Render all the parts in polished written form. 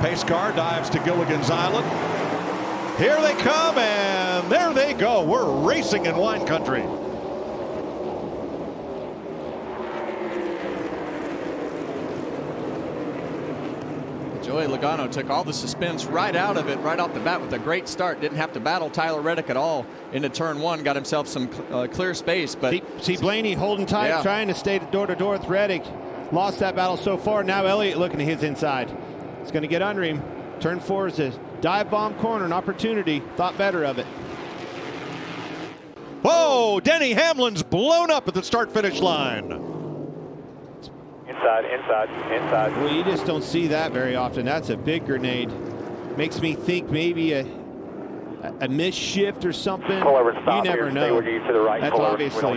Pace car dives to Gilligan's Island. Here they come, and there they go. We're racing in wine country. Joey Logano took all the suspense right out of it, right off the bat with a great start. Didn't have to battle Tyler Reddick at all into turn one. Got himself some clear space. But see Blaney holding tight, trying to stay door to door with Reddick. Lost that battle so far. Now Elliott looking to his inside. It's going to get under him. Turn four is a dive bomb corner, an opportunity. Thought better of it. Whoa, Denny Hamlin's blown up at the start-finish line. Inside. Well, you just don't see that very often. That's a big grenade. Makes me think maybe a missed shift or something. Pull over and stop. You never here. know. Stay to the right. That's obviously.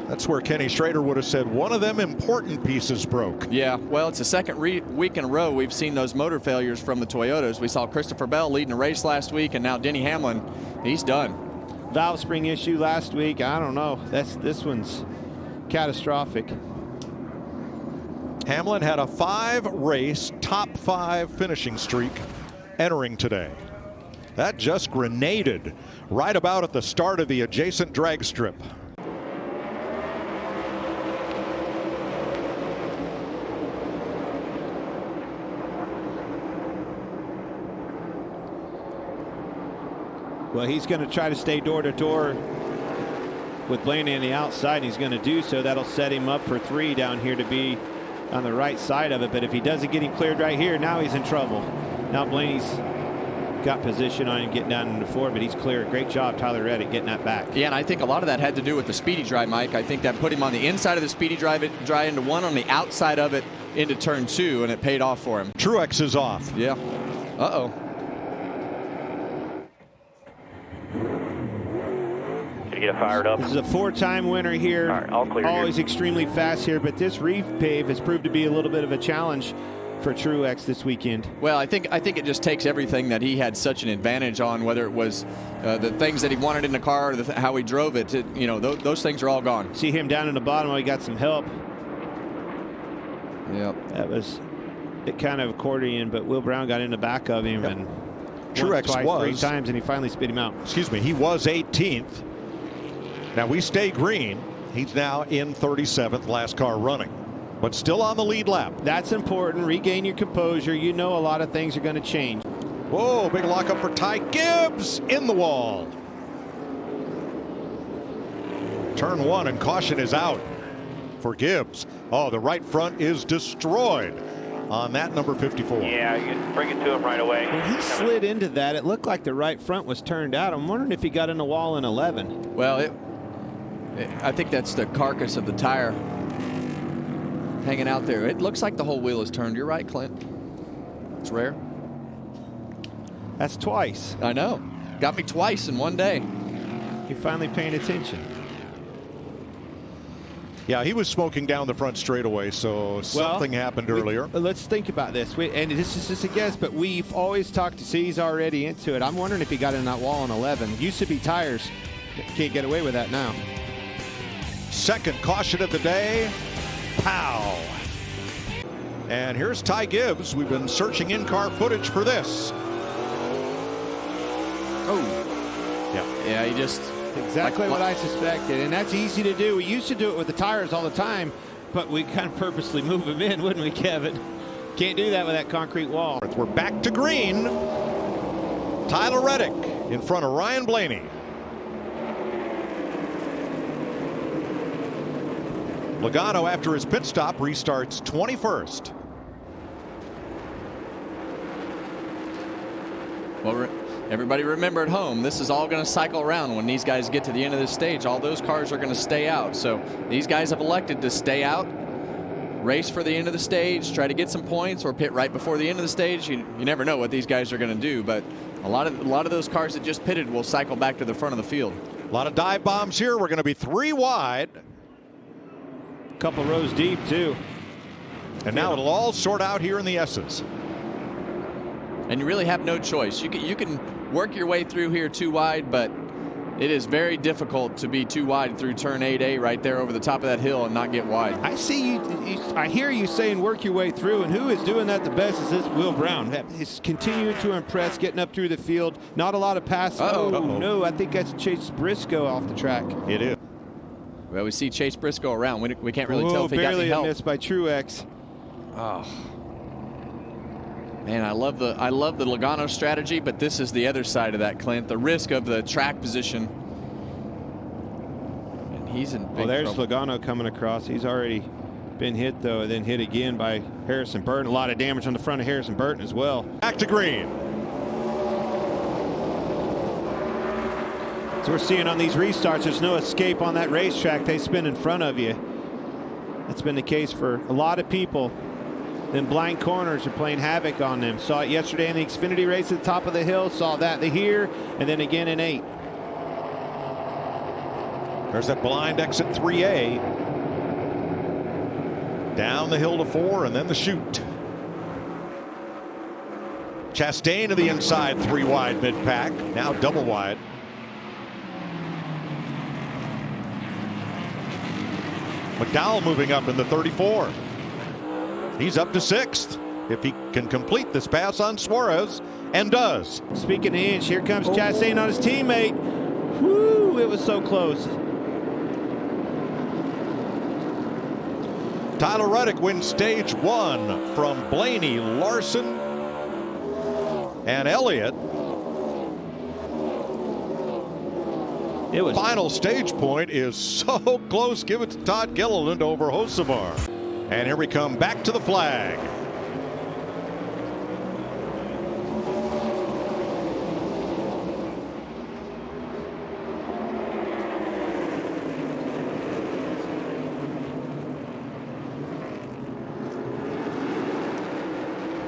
That's where Kenny Schrader would have said one of them important pieces broke. Yeah, well, it's the second week in a row we've seen those motor failures from the Toyotas. We saw Christopher Bell leading a race last week, and now Denny Hamlin, he's done. Valve spring issue last week. I don't know. This one's catastrophic. Hamlin had a 5-race top 5 finishing streak entering today. That just grenaded right about at the start of the adjacent drag strip. Well, he's going to try to stay door to door with Blaney on the outside, and he's going to do so. That'll set him up for 3 down here to be on the right side of it. But if he doesn't get him cleared right here, now he's in trouble. Now Blaney's got position on him getting down into 4, but he's clear. Great job, Tyler Reddick, getting that back. Yeah, and I think a lot of that had to do with the speedy dry, Mike. I think that put him on the inside of the speedy dry into 1, on the outside of it into turn 2, and it paid off for him. Truex is off. Yeah. Uh-oh. Get it fired up. This is a 4-time winner here. All right, all clear. Always here. extremely fast here, but this reef pave has proved to be a little bit of a challenge for Truex this weekend. Well, I think it just takes everything that he had such an advantage on, whether it was the things that he wanted in the car, or how he drove it. Those things are all gone. See him down in the bottom. He got some help. Yep. That was it, kind of accordion, but Will Brown got in the back of him and Truex twice, was 3 times, and he finally spit him out. Excuse me, he was 18th. Now we stay green. He's now in 37th, last car running, but still on the lead lap. That's important. Regain your composure. You know a lot of things are going to change. Whoa, big lockup for Ty Gibbs in the wall. Turn 1 and caution is out for Gibbs. Oh, the right front is destroyed on that number 54. Yeah, you can bring it to him right away. When he slid into that, it looked like the right front was turned out. I'm wondering if he got in the wall in 11. Well, I think that's the carcass of the tire hanging out there. It looks like the whole wheel is turned. You're right, Clint. It's rare. That's twice. I know. Got me twice in one day. You're finally paying attention. Yeah, he was smoking down the front straightaway, so something happened earlier. Let's think about this. And this is just a guess, but we've always talked to see he's already into it. I'm wondering if he got in that wall in 11. Used to be tires. Can't get away with that now. Second caution of the day. Pow. And here's Ty Gibbs. We've been searching in-car footage for this. Oh. Yeah, he just... Exactly what I suspected, and that's easy to do. We used to do it with the tires all the time, but we kind of purposely move them in, wouldn't we, Kevin? Can't do that with that concrete wall. We're back to green. Tyler Reddick in front of Ryan Blaney. Logano, after his pit stop, restarts 21st. Well, everybody remember at home, this is all going to cycle around when these guys get to the end of this stage. All those cars are going to stay out. So these guys have elected to stay out, race for the end of the stage, try to get some points, or pit right before the end of the stage. You never know what these guys are going to do, but a lot of those cars that just pitted will cycle back to the front of the field. A lot of dive bombs here. We're going to be 3 wide. Couple rows deep, too. And now it'll all sort out here in the S's. And you really have no choice. You can work your way through here 2 wide, but It is very difficult to be too wide through turn 8A right there over the top of that hill and not get wide. I see you, I hear you saying work your way through, and who is doing that the best is this Will Brown. He's continuing to impress, getting up through the field. Not a lot of passes. Oh, no, I think that's Chase Briscoe off the track. It is. Well, we see Chase Briscoe around. We can't really tell if he got any help. Barely a miss by Truex. Oh. Man, I love the Logano strategy, but this is the other side of that, Clint. The risk of the track position. And he's in big there's trouble. Logano coming across. He's already been hit, though, and then hit again by Harrison Burton. A lot of damage on the front of Harrison Burton as well. Back to green. So we're seeing on these restarts, there's no escape on that racetrack. They spin in front of you. That's been the case for a lot of people. Then blind corners are playing havoc on them. Saw it yesterday in the Xfinity race at the top of the hill. Saw that here, and then again in 8. There's that blind exit 3A. Down the hill to 4, and then the chute. Chastain to the inside, 3 wide mid-pack. Now double wide. McDowell moving up in the 34. He's up to 6th if he can complete this pass on Suarez, and does. Speaking of inch, here comes Chastain on his teammate. Whoo, it was so close. Tyler Reddick wins stage 1 from Blaney, Larson, and Elliott. It was final stage point is so close. Give it to Todd Gilliland over Hocevar. And here we come back to the flag.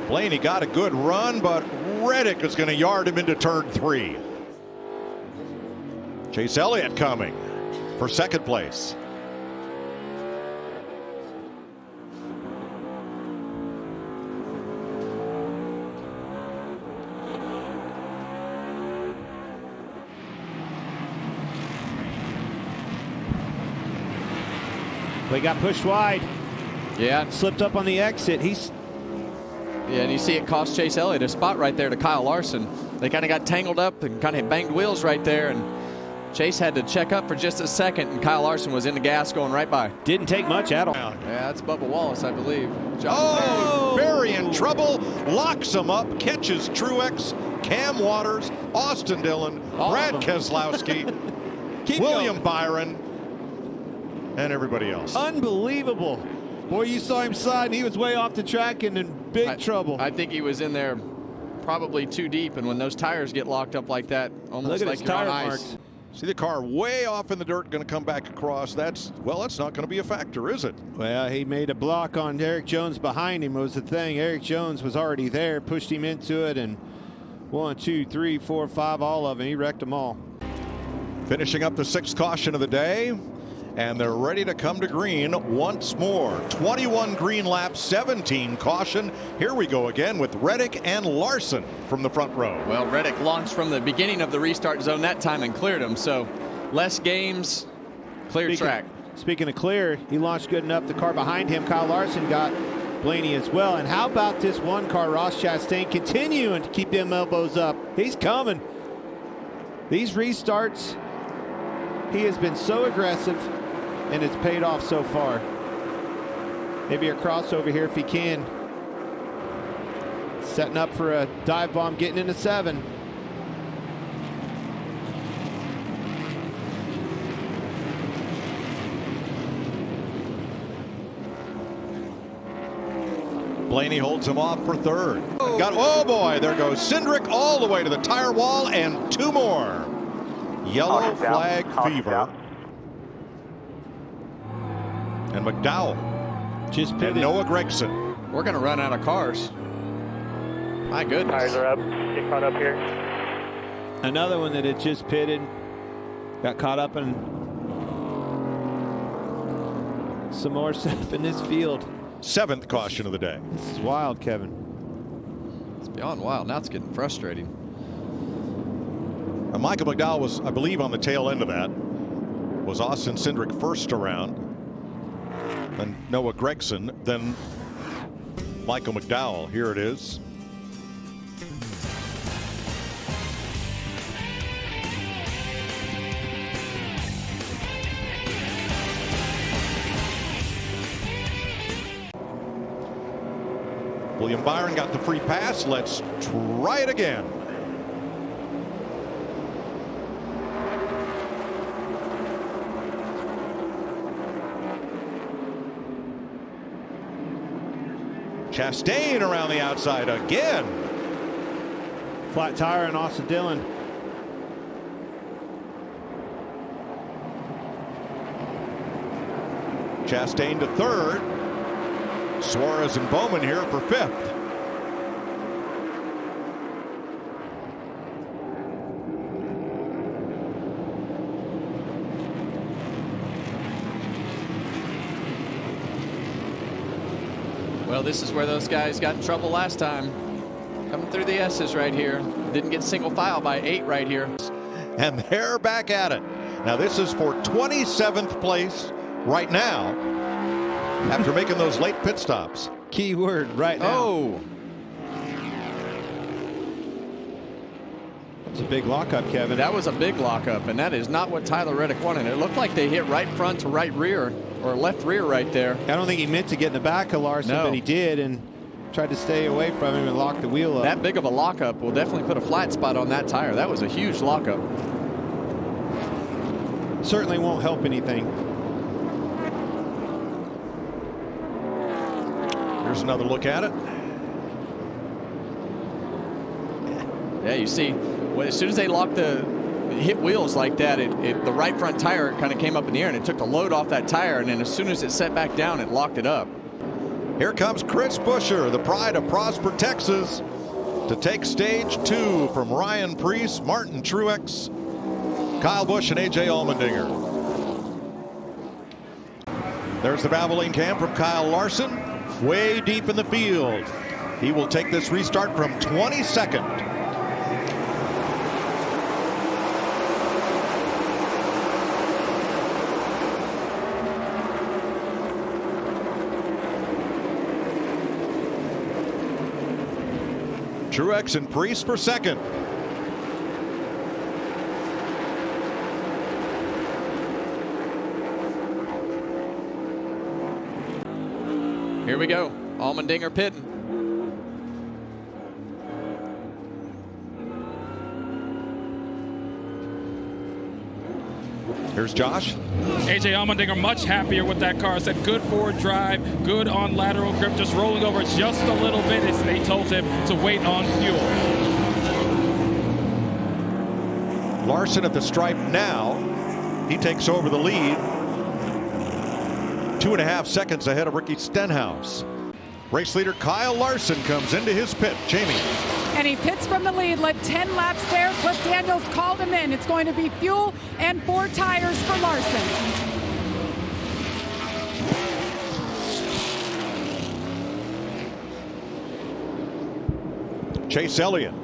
Blaney got a good run, but Reddick is going to yard him into turn 3. Chase Elliott coming for second place. They got pushed wide. Yeah. Slipped up on the exit. Yeah, and you see it cost Chase Elliott a spot right there to Kyle Larson. They kind of got tangled up and kind of banged wheels right there, and Chase had to check up for just a second, and Kyle Larson was in the gas going right by. Didn't take much at all. Yeah, that's Bubba Wallace, I believe. Barry in trouble, locks him up, catches Truex, Cam Waters, Austin Dillon, Brad Keselowski, William Byron, and everybody else. Unbelievable. Boy, you saw him slide, and he was way off the track and in big trouble. I think he was in there probably too deep, and when those tires get locked up like that, almost like you're on ice. Marks. See the car way off in the dirt, going to come back across. That's not going to be a factor, is it? Well, he made a block on Eric Jones behind him was the thing. Eric Jones was already there, pushed him into it, and 1, 2, 3, 4, 5, all of them. He wrecked them all. Finishing up the 6th caution of the day, and they're ready to come to green once more. 21 green laps, 17 caution. Here we go again with Reddick and Larson from the front row. Well, Reddick launched from the beginning of the restart zone that time and cleared him, so less games, clear track. Speaking of clear, he launched good enough. The car behind him, Kyle Larson, got Blaney as well. And how about this one car, Ross Chastain, continuing to keep them elbows up. He's coming. These restarts, he has been so aggressive, and it's paid off so far. Maybe a crossover here if he can. Setting up for a dive bomb, getting into 7. Blaney holds him off for 3rd. Oh boy, there goes Cindric all the way to the tire wall, and 2 more. Yellow flag fever. And McDowell just and Noah Gragson. We're going to run out of cars. My goodness. Tires are up. Get caught up here. Another one that had just pitted, got caught up in some more stuff in this field. 7th caution of the day. This is wild, Kevin. It's beyond wild. Now it's getting frustrating. Michael McDowell was, I believe, on the tail end of that. Was Austin Cindric first around, then Noah Gragson, then Michael McDowell. Here it is. William Byron got the free pass. Let's try it again. Chastain around the outside again. Flat tire on Austin Dillon. Chastain to third. Suarez and Bowman here for fifth. Well, this is where those guys got in trouble last time. Coming through the S's right here. Didn't get single file by 8 right here. And they're back at it. Now this is for 27th place right now after making those late pit stops. Key word right now. Oh. It's a big lockup, Kevin. That was a big lockup, and that is not what Tyler Reddick wanted. It looked like they hit right front to right rear, or left rear right there. I don't think he meant to get in the back of Larson, but he did, and tried to stay away from him and lock the wheel up. That big of a lockup will definitely put a flat spot on that tire. That was a huge lockup. Certainly won't help anything. Here's another look at it. Yeah, you see, as soon as they hit wheels like that, the right front tire kind of came up in the air, and it took the load off that tire, and then as soon as it set back down, it locked it up. Here comes Chris Buescher, the pride of Prosper, Texas, to take stage 2 from Ryan Preece, Martin Truex, Kyle Busch, and A.J. Allmendinger. There's the Valvoline cam from Kyle Larson, way deep in the field. He will take this restart from 22nd. Truex and Preece for second. Here we go. Allmendinger pitting. Here's Josh. A.J. Allmendinger much happier with that car. Said good forward drive, good on lateral grip, just rolling over just a little bit as they told him to wait on fuel. Larson at the stripe now. He takes over the lead. 2.5 seconds ahead of Ricky Stenhouse. Race leader Kyle Larson comes into his pit. Jamie. And he pits from the lead, led 10 laps there. Cliff Daniels called him in. It's going to be fuel and 4 tires for Larson. Chase Elliott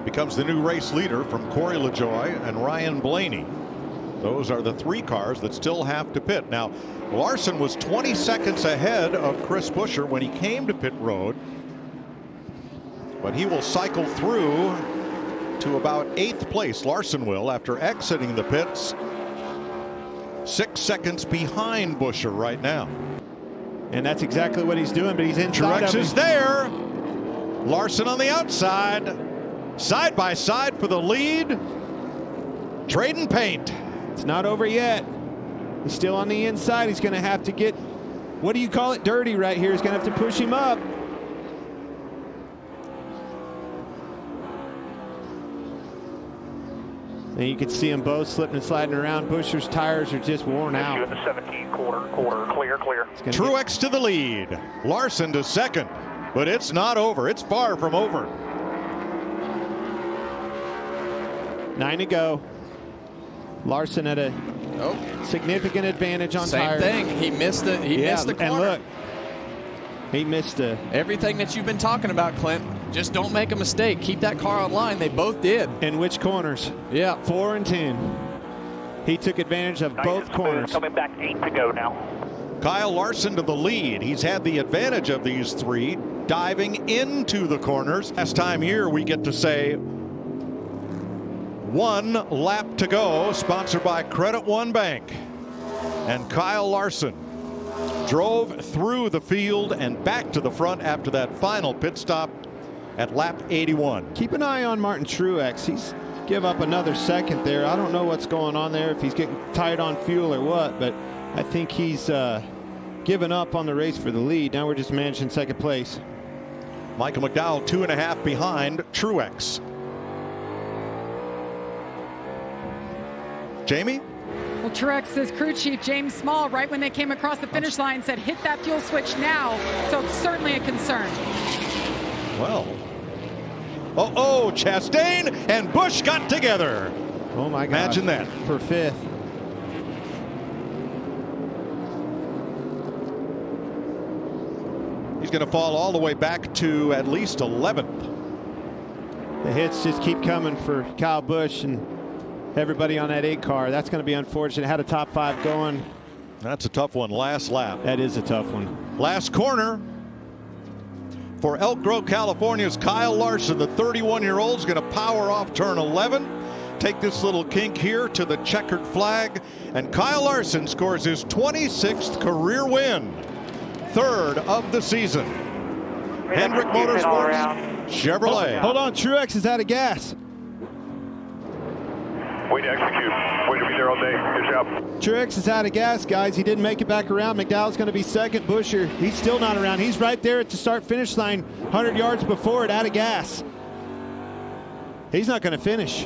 becomes the new race leader from Corey LaJoie and Ryan Blaney. Those are the 3 cars that still have to pit. Now, Larson was 20 seconds ahead of Chris Buescher when he came to pit road. But he will cycle through to about 8th place. Larson will, after exiting the pits, 6 seconds behind Buescher right now. And that's exactly what he's doing, but he's inside. Truex is there. Larson on the outside. Side by side for the lead. Trading paint. It's not over yet. He's still on the inside. He's going to have to get, what do you call it, dirty right here. He's going to have to push him up. And you can see them both slipping and sliding around. Buescher's tires are just worn out. In the 17 quarter, clear. Truex to the lead. Larson to second. But it's not over. It's far from over. 9 to go. Larson at a significant advantage on tires. Same thing. He missed the corner. And look, he missed everything that you've been talking about, Clint. Just don't make a mistake. Keep that car on line. They both did. In which corners? Yeah. 4 and 10. He took advantage of both corners. Coming back, 8 to go now. Kyle Larson to the lead. He's had the advantage of these 3, diving into the corners. Last time here, we get to say 1 lap to go, sponsored by Credit One Bank. And Kyle Larson drove through the field and back to the front after that final pit stop at lap 81. Keep an eye on Martin Truex. He's give up another second there. I don't know what's going on there, if he's getting tight on fuel or what, but I think he's given up on the race for the lead. Now we're just managing second place. Michael McDowell 2.5 behind Truex. Jamie? Well, Truex's crew chief, James Small, right when they came across the finish line, said hit that fuel switch now. So it's certainly a concern. Well, Chastain and Busch got together. Oh my God. Imagine that. For 5th. He's going to fall all the way back to at least 11th. The hits just keep coming for Kyle Busch and everybody on that 8 car. That's going to be unfortunate. Had a top 5 going. That's a tough one. Last lap. That is a tough one. Last corner for Elk Grove, California's Kyle Larson. The 31-year-old is going to power off turn 11. Take this little kink here to the checkered flag. And Kyle Larson scores his 26th career win. 3rd of the season. Hendrick Motorsports, Chevrolet. Hold on, Truex is out of gas. Way to execute. Way to be there all day. Good job. Truex is out of gas, guys. He didn't make it back around. McDowell's going to be second. Buescher, he's still not around. He's right there at the start-finish line, 100 yards before it, out of gas. He's not going to finish.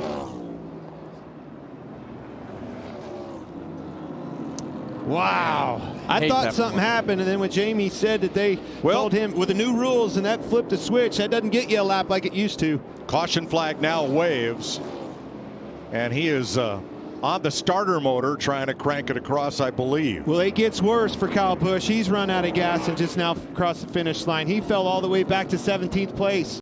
Wow. I thought something happened, and then when Jamie said that they told him with the new rules and that flipped the switch, that doesn't get you a lap like it used to. Caution flag now waves. And he is on the starter motor trying to crank it across, I believe. Well, it gets worse for Kyle Busch. He's run out of gas and just now crossed the finish line. He fell all the way back to 17th place.